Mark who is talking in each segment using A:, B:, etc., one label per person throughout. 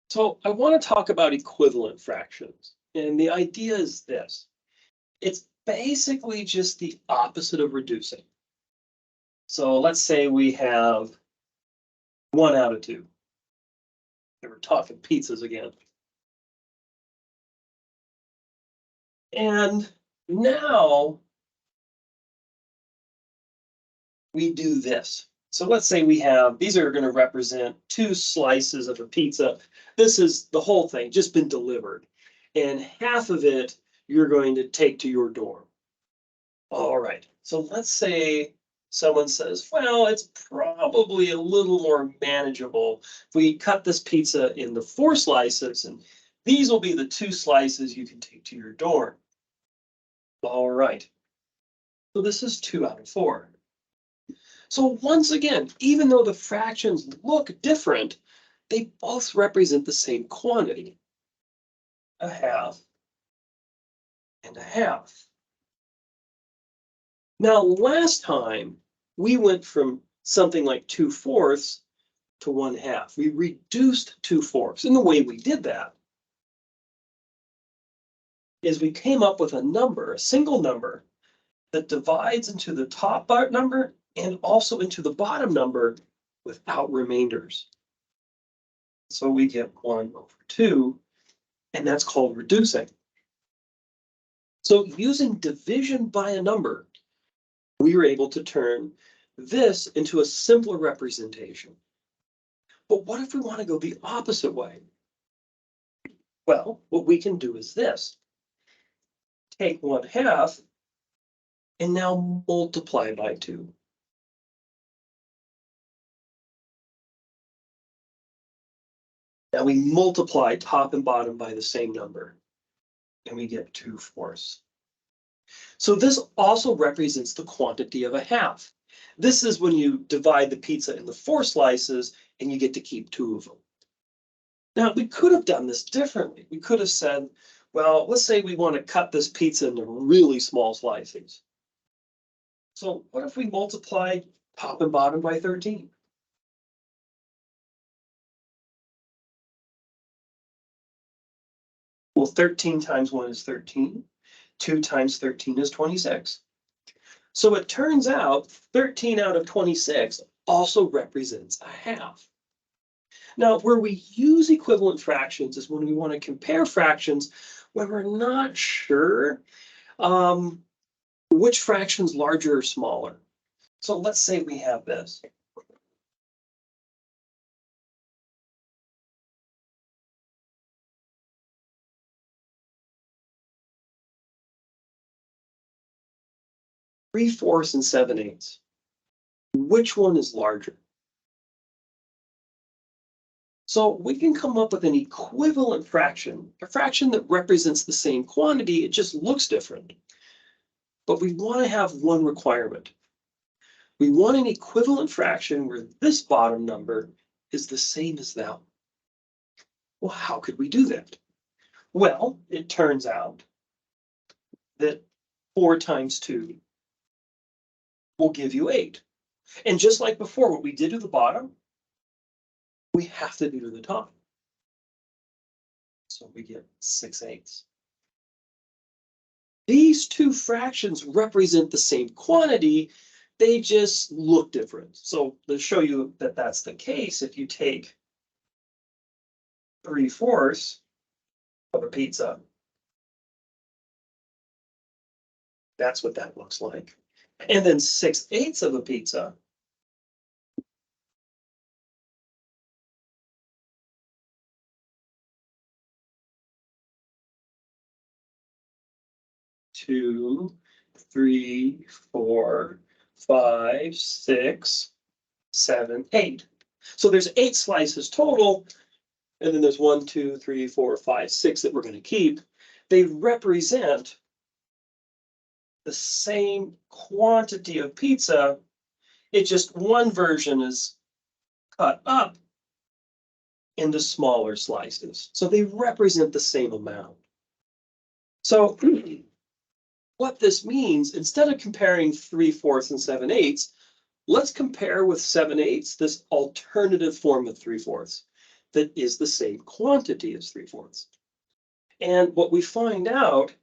A: So I want to talk about equivalent fractions. And the idea is this. It's basically just the opposite of reducing. So let's say we have 1 out of 2. And we're talking pizzas again. And now we do this. So let's say we have, these are going to represent 2 slices of a pizza. This is the whole thing, just been delivered. And half of it you're going to take to your dorm. All right, so let's say someone says, well, it's probably a little more manageable if we cut this pizza into 4 slices, and these will be the 2 slices you can take to your dorm. All right, so this is 2 out of 4. So once again, even though the fractions look different, they both represent the same quantity, a half and a half. Now, last time we went from something like 2/4 to 1/2. We reduced 2/4. And the way we did that is we came up with a number, a single number, that divides into the top number and also into the bottom number without remainders. So we get 1/2, and that's called reducing. So using division by a number, we were able to turn this into a simpler representation. But what if we want to go the opposite way? Well, what we can do is this. Take 1/2 and now multiply by 2. Now we multiply top and bottom by the same number, and we get 2/4. So this also represents the quantity of a half. This is when you divide the pizza into 4 slices and you get to keep 2 of them. Now, we could have done this differently. We could have said, well, let's say we want to cut this pizza into really small slices. So what if we multiply top and bottom by 13? Well, 13 times 1 is 13. 2 times 13 is 26. So it turns out 13 out of 26 also represents a half. Now, where we use equivalent fractions is when we want to compare fractions when we're not sure which fraction's larger or smaller. So let's say we have this. Three-fourths and 7/8. Which one is larger? So we can come up with an equivalent fraction, a fraction that represents the same quantity, it just looks different. But we want to have one requirement. We want an equivalent fraction where this bottom number is the same as that one. Well, how could we do that? Well, it turns out that 4 times 2 will give you 8. And just like before, what we did to the bottom, we have to do to the top. So we get 6/8. These 2 fractions represent the same quantity, they just look different. So to show you that that's the case, if you take 3/4 of a pizza, that's what that looks like. And then 6/8 of a pizza, two, 3, 4, 5, 6, 7, 8. So there's 8 slices total, and then there's 1, 2, 3, 4, 5, 6 that we're going to keep. They represent the same quantity of pizza. It's just one version is cut up into smaller slices. So they represent the same amount. So what this means, instead of comparing 3/4 and 7/8, let's compare with 7/8, this alternative form of 3/4. that is the same quantity as 3/4. And what we find out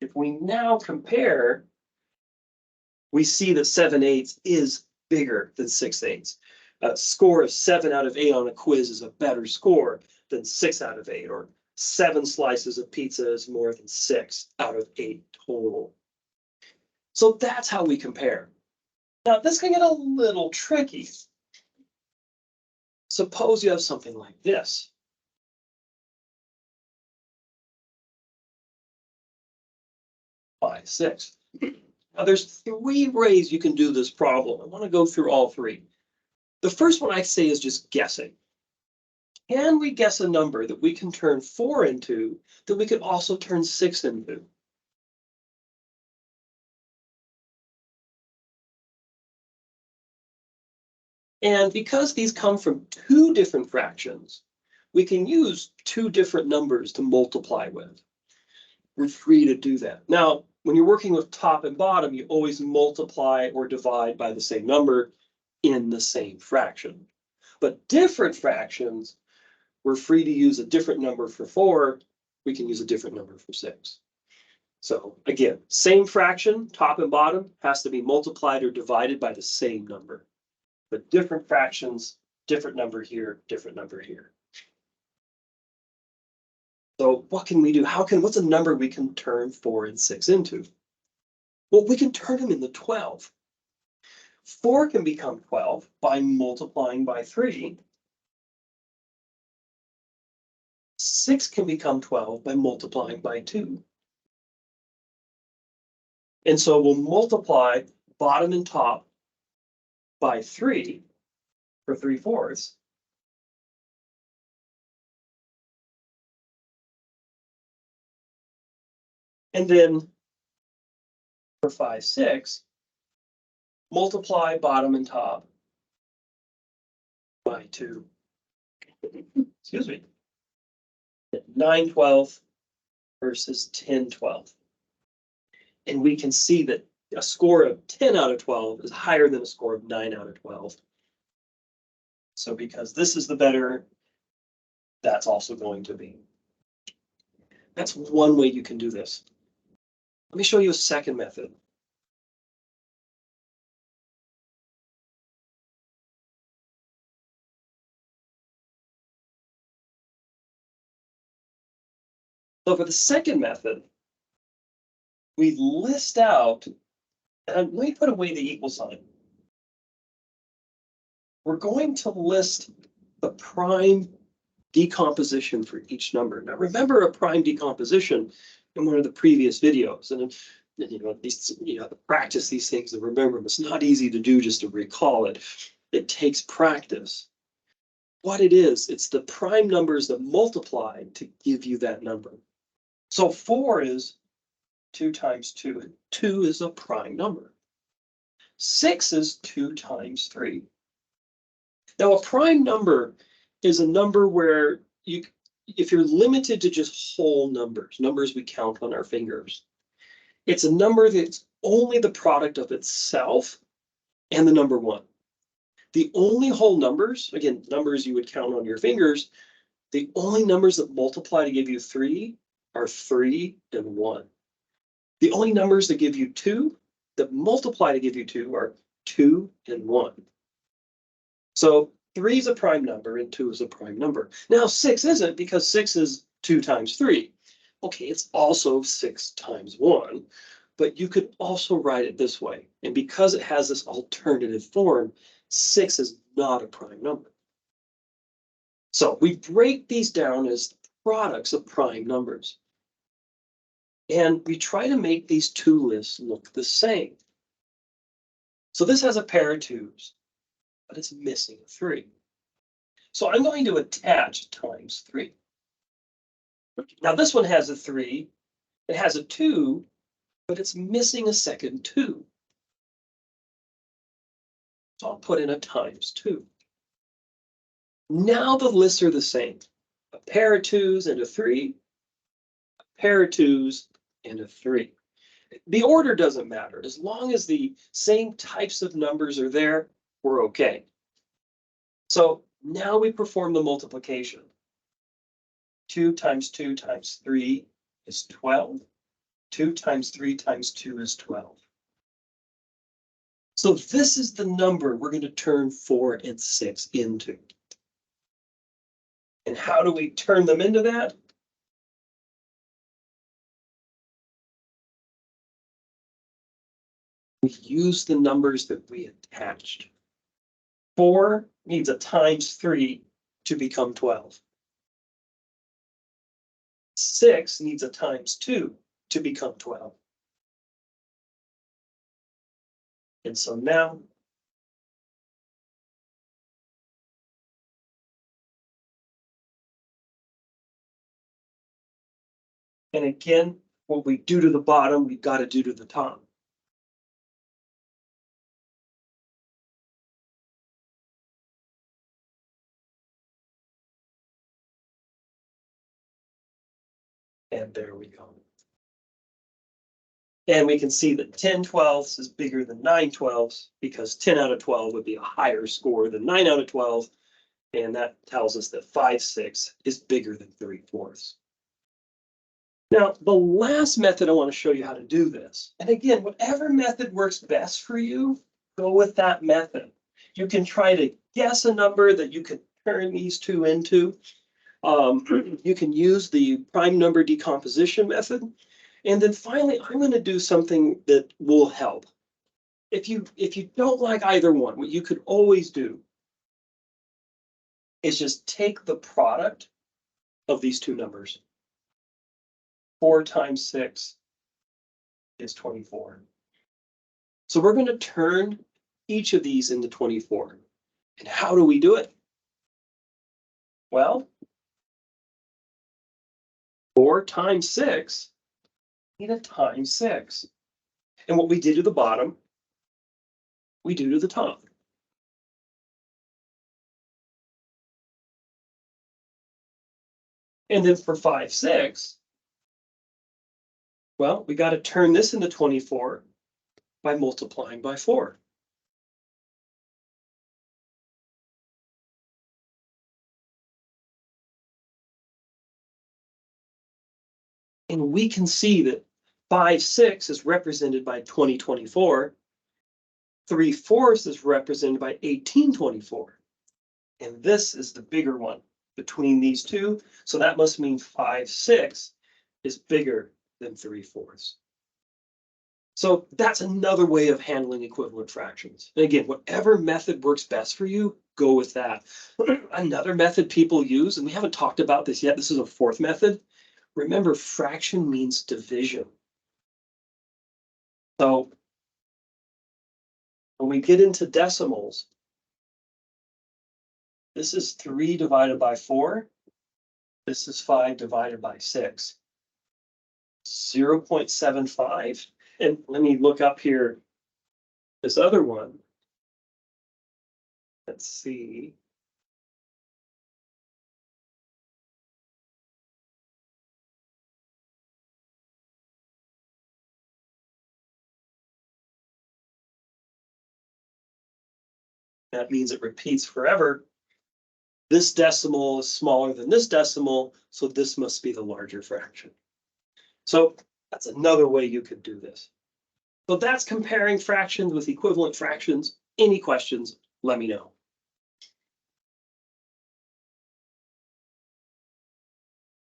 A: if we now compare, we see that 7/8 is bigger than 6/8. A score of 7 out of 8 on a quiz is a better score than 6 out of 8, or 7 slices of pizza is more than 6 out of 8 total. So that's how we compare. Now, this can get a little tricky. Suppose you have something like this. By 6. Now, there's 3 ways you can do this problem. I want to go through all 3. The first one I say is just guessing. Can we guess a number that we can turn 4 into that we could also turn 6 into? And because these come from 2 different fractions, we can use 2 different numbers to multiply with. We're free to do that. Now, when you're working with top and bottom, you always multiply or divide by the same number in the same fraction. But different fractions, we're free to use a different number for 4. We can use a different number for 6. So again, same fraction, top and bottom, has to be multiplied or divided by the same number. But different fractions, different number here, different number here. So what can we do? What's a number we can turn 4 and 6 into? Well, we can turn them into 12. 4 can become 12 by multiplying by 3. 6 can become 12 by multiplying by 2. And so we'll multiply bottom and top by 3 for 3/4. And then for 5, 6, multiply bottom and top by 2. Excuse me. 9/12 versus 10/12. And we can see that a score of 10 out of 12 is higher than a score of 9 out of 12. So because this is the better, that's also going to be. That's one way you can do this. Let me show you a second method. So for the second method, we list out, and let me put away the equal sign. We're going to list the prime decomposition for each number. Now remember a prime decomposition in one of the previous videos, and to practice these things and remember them. It's not easy to do just to recall it. It takes practice. What it is, it's the prime numbers that multiply to give you that number. So 4 is 2 times 2, and 2 is a prime number. 6 is 2 times 3. Now, a prime number is a number where if you're limited to just whole numbers we count on our fingers, it's a number that's only the product of itself and the number 1. The only whole numbers, again, numbers you would count on your fingers, the only numbers that multiply to give you 3 are 3 and 1. The only numbers that give you 2, that multiply to give you 2, are 2 and 1. So 3 is a prime number and 2 is a prime number. Now 6 isn't, because 6 is 2 times 3. Okay, it's also 6 times 1, but you could also write it this way. And because it has this alternative form, 6 is not a prime number. So we break these down as products of prime numbers. And we try to make these 2 lists look the same. So this has a pair of 2s, but it's missing a 3. So I'm going to attach times 3. Now this one has a 3, it has a 2, but it's missing a second 2. So I'll put in a times 2. Now the lists are the same. A pair of 2s and a 3, a pair of 2s and a 3. The order doesn't matter. As long as the same types of numbers are there, we're okay. So now we perform the multiplication. 2 times 2 times 3 is 12. 2 times 3 times 2 is 12. So this is the number we're going to turn 4 and 6 into. And how do we turn them into that? We use the numbers that we attached. 4 needs a times 3 to become 12. 6 needs a times 2 to become 12. And so now and again, what we do to the bottom, we've got to do to the top. And there we go. And we can see that 10 twelfths is bigger than 9 twelfths because 10 out of 12 would be a higher score than 9 out of 12. And that tells us that 5/6 is bigger than 3/4. Now, the last method I want to show you how to do this. And again, whatever method works best for you, go with that method. You can try to guess a number that you can turn these two into. You can use the prime number decomposition method. And then finally, I'm going to do something that will help. If you don't like either one, what you could always do is just take the product of these two numbers. 4 times 6 is 24. So we're going to turn each of these into 24. And how do we do it? Well, 4 times 6 need a times 6. And what we did to the bottom, we do to the top. And then for 5/6, well, we got to turn this into 24 by multiplying by 4. And we can see that 5/6 is represented by 2024. 3/4 is represented by 1824. And this is the bigger one between these two. So that must mean 5/6 is bigger than 3/4. So that's another way of handling equivalent fractions. And again, whatever method works best for you, go with that. Another method people use, and we haven't talked about this yet, this is a fourth method. Remember, fraction means division. So when we get into decimals, this is 3 divided by 4. This is 5 divided by 6. 0.75. And let me look up here this other one. Let's see. That means it repeats forever. This decimal is smaller than this decimal, so this must be the larger fraction. So that's another way you could do this. So that's comparing fractions with equivalent fractions. Any questions, let me know.